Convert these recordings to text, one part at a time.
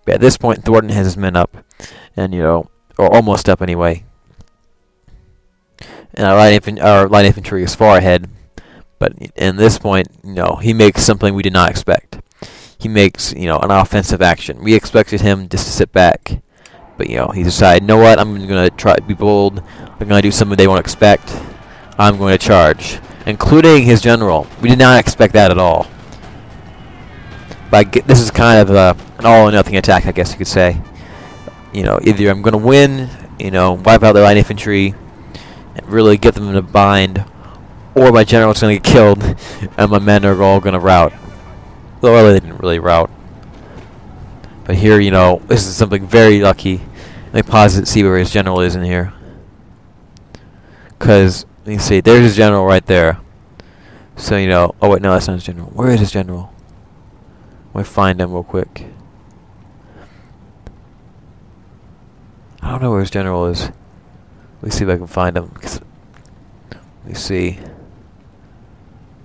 But at this point, Thornton has his men up, and or almost up anyway. And our light infantry is far ahead. But in this point, he makes something we did not expect. He makes an offensive action. We expected him just to sit back, but he decided, you know what? I'm going to try to be bold. I'm going to do something they won't expect. I'm going to charge, including his general. We did not expect that at all. This is kind of an all-or-nothing attack, I guess you could say. Either I'm going to win, wipe out their light infantry, and really get them in a bind, or my general's going to get killed, and my men are all going to rout. Well, they didn't really rout. But here, this is something very lucky. Let me pause it and see where his general is in here. Because, let me see, there's his general right there. So, oh wait, no, that's not his general. Where is his general? Let me find him real quick. I don't know where his general is. Let me see if I can find him. Let me see.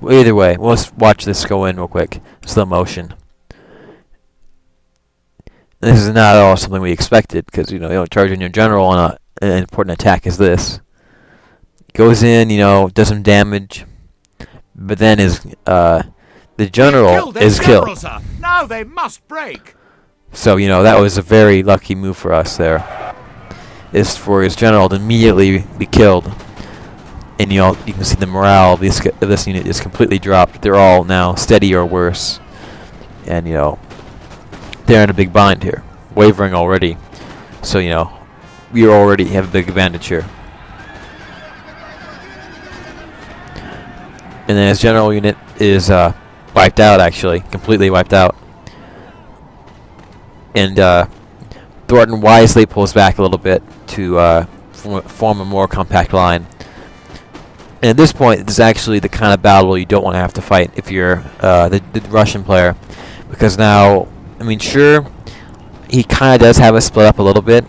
Well, either way, let's watch this go in real quick. Slow motion. This is not at all something we expected, because you don't charge in your general on an important attack as this. Goes in, does some damage, but then the general is killed. Sir. Now they must break. So that was a very lucky move for us there. Is for his general to immediately be killed. And you can see the morale of this unit is completely dropped. They're all now steady or worse. And they're in a big bind here. Wavering already. So we already have a big advantage here. And then his general unit is wiped out, actually. Completely wiped out. And Thornton wisely pulls back a little bit to form a more compact line. And at this point, this is actually the kind of battle you don't want to have to fight if you're the Russian player. Because now, sure, he kind of does have us split up a little bit.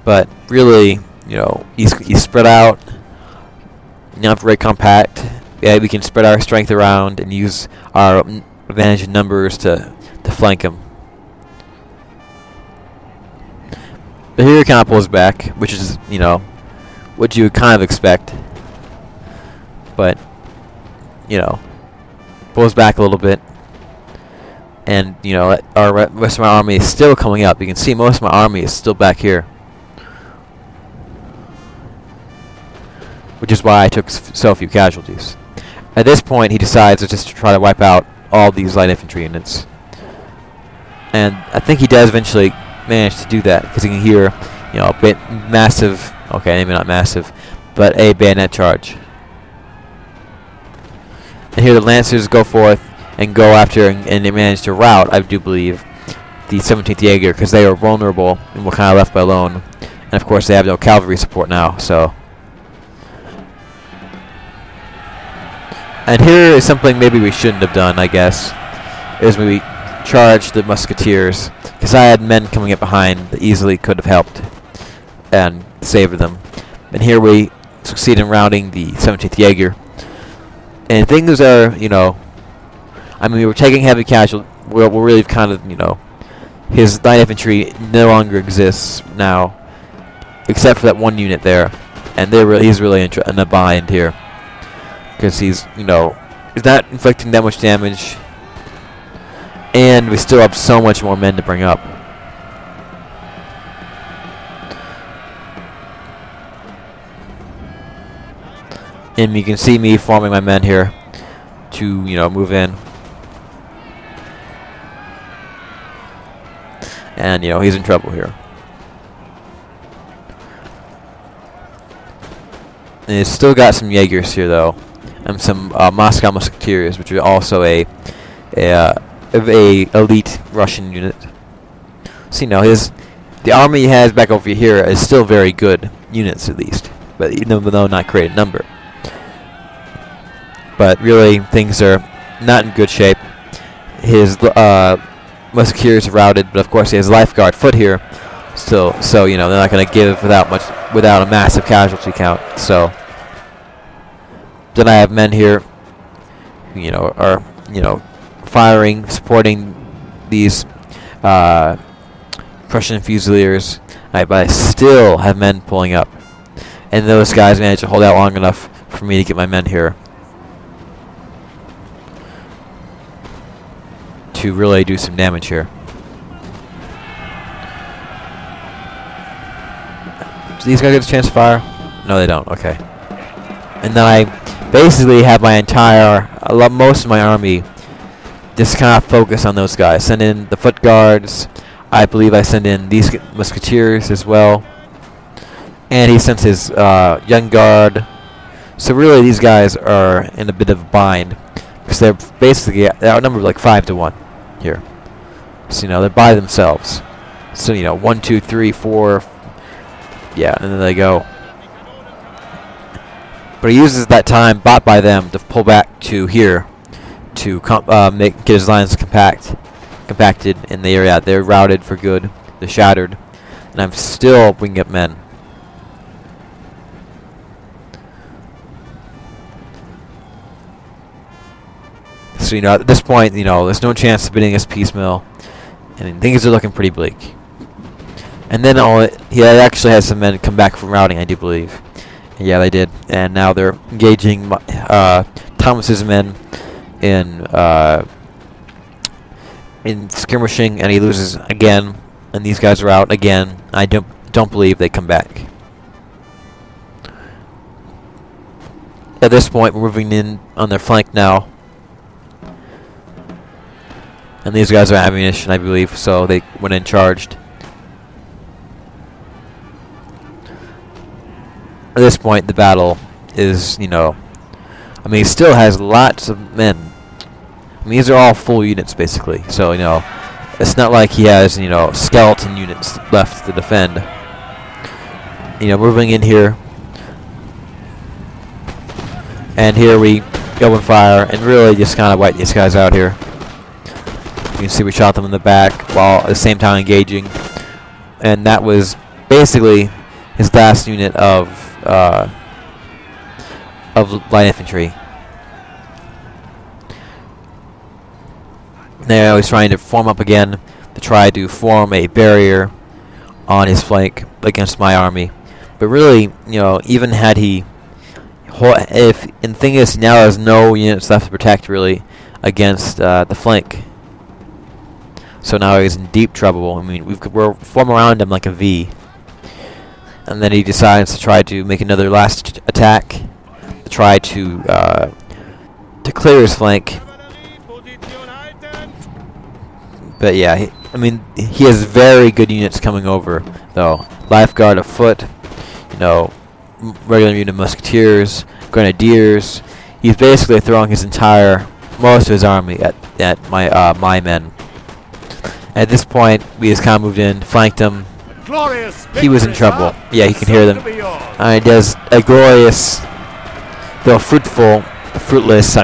But really, he's spread out. Not very compact. Yeah, we can spread our strength around and use our advantage in numbers to flank him. But here he kind of pulls back, which is, what you would kind of expect. But, pulls back a little bit. And, our rest of my army is still coming up. You can see most of my army is still back here. Which is why I took so few casualties. At this point, he decides to just try to wipe out all these light infantry units. And I think he does eventually manage to do that, because he can hear, a bit massive, okay, maybe not massive, but a bayonet charge. And here the Lancers go forth and go after, and they manage to rout, I do believe, the 17th Jaeger, because they are vulnerable and were kind of left by alone. And of course, they have no cavalry support now, so. And here is something maybe we shouldn't have done, I guess, is maybe charge the musketeers, because I had men coming up behind that easily could have helped and saved them. And here we succeed in routing the 17th Jaeger. And things are, we were taking heavy casualties. We're really kind of, his light infantry no longer exists now, except for that one unit there. And he's really in a bind here, because he's not inflicting that much damage, and we still have so much more men to bring up. And you can see me forming my men here to move in. And he's in trouble here. And it's still got some Jaegers here though, and some Moscow Musketeers, which are also a elite Russian unit. So the army he has back over here is still very good units, at least, but even though not great in number. But really, things are not in good shape. His Musketeers are routed, but of course he has Lifeguard foot here still, so they're not going to give without a massive casualty count. So then I have men here, are firing, supporting these Prussian Fusiliers. But I still have men pulling up. And those guys managed to hold out long enough for me to get my men here. To really do some damage here. Do these guys get a chance to fire? No, they don't. Okay. And then I basically have my most of my army just kind of focus on those guys. Send in the foot guards. I believe I send in these musketeers as well. And he sends his young guard. So really these guys are in a bit of a bind. Because they're basically outnumbered like 5 to 1 here. So, they're by themselves. So, 1, 2, 3, 4. Yeah, and then they go. But he uses that time bought by them to pull back to here. To get his lines compacted in the area. They're routed for good. They're shattered. And I'm still bringing up men. So, at this point, there's no chance of beating us piecemeal. And things are looking pretty bleak. And then he actually has some men come back from routing, I do believe. And yeah, they did. And now they're engaging Thomas's men in skirmishing, and he loses again. And these guys are out again. I don't believe they come back. At this point, we're moving in on their flank now. And these guys are ammunition, I believe, so they went in charged. At this point, the battle is, he still has lots of men. These are all full units, basically. So, it's not like he has, skeleton units left to defend. Moving in here. And here we open fire and really just kind of wipe these guys out here. You can see we shot them in the back while at the same time engaging. And that was basically his last unit of light infantry. Now he's trying to form up again to try to form a barrier on his flank against my army. But really, even had he... and the thing is, now there's no units left to protect, really, against the flank. So now he's in deep trouble. We're forming around him like a V. And then he decides to try to make another last attack. To try to clear his flank. But yeah, he has very good units coming over, though. Lifeguard afoot, regular unit musketeers, grenadiers. He's basically throwing most of his army at my men. At this point, we just kind of moved in, flanked him. He was in trouble. Yeah, you can hear them. He does a glorious, though fruitless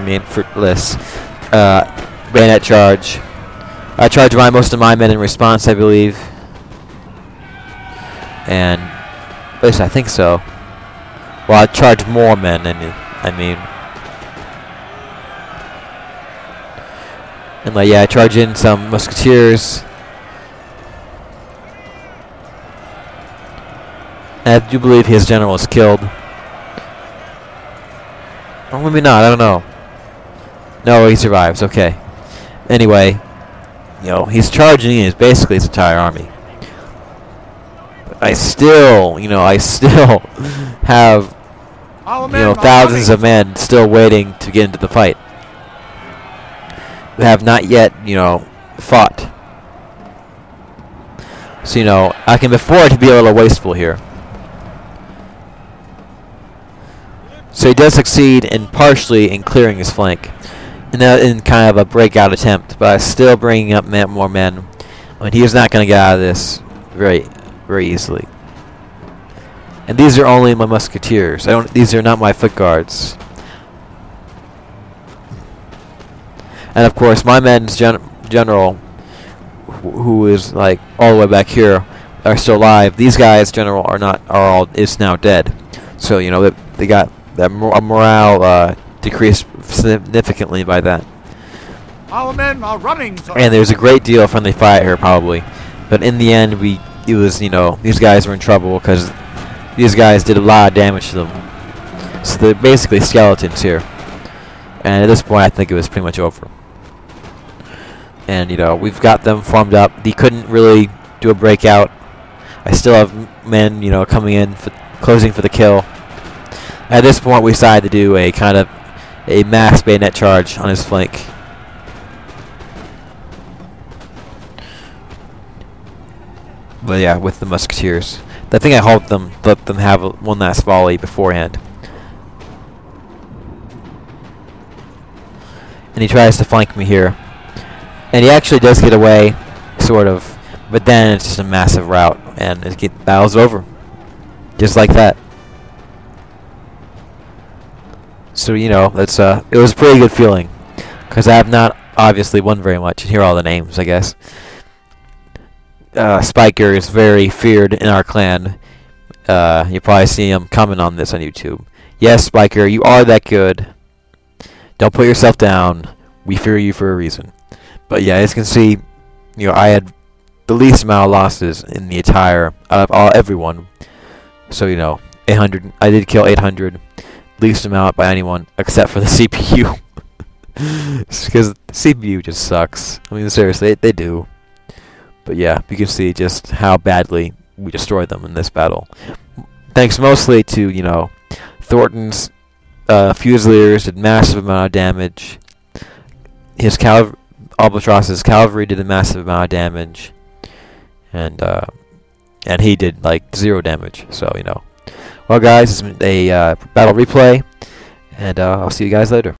bayonet charge. I charge most of my men in response, I believe. And at least I think so. Well, I charge more men, and I charge in some musketeers. And I do believe his general is killed. Or maybe not, I don't know. No, he survives, okay. Anyway, he's charging in basically his entire army. But I still have, thousands of men still waiting to get into the fight. Who have not yet, fought. So, I can afford to be a little wasteful here. So he does succeed partially in clearing his flank. In kind of a breakout attempt, but still bringing up more men. He's not going to get out of this very, very easily. And these are only my musketeers. These are not my foot guards. And of course, my men's general, who is like all the way back here, are still alive. These guys, general, is now dead. So they got that morale decreased significantly by that. Our men are running, sir. And there was a great deal of friendly fire here, probably. But in the end, it was, you know, these guys were in trouble because these guys did a lot of damage to them. So they're basically skeletons here. And at this point, I think it was pretty much over. And, you know, we've got them formed up. They couldn't really do a breakout. I still have men, you know, coming in, closing for the kill. At this point, we decided to do a kind of a mass bayonet charge on his flank. But yeah, with the musketeers. I think I halted them, let them have one last volley beforehand. And he tries to flank me here. And he actually does get away, sort of. But then it's just a massive rout, and battle's over. Just like that. So, you know, it was a pretty good feeling. Because I have not obviously won very much. And here are all the names, I guess. Spiker is very feared in our clan. You probably see him comment on this on YouTube. Yes, Spiker, you are that good. Don't put yourself down. We fear you for a reason. But yeah, as you can see, you know, I had the least amount of losses in the entire out of everyone. So, you know, 800. I did kill 800. Least amount by anyone except for the CPU. Because the CPU just sucks. I mean, seriously, they do. But yeah, you can see just how badly we destroyed them in this battle. Thanks mostly to, you know, Thornton's Fusiliers did massive amount of damage. His Albatross's cavalry did a massive amount of damage. And he did like 0 damage. So, you know. Well, guys, it's been a battle replay. And I'll see you guys later.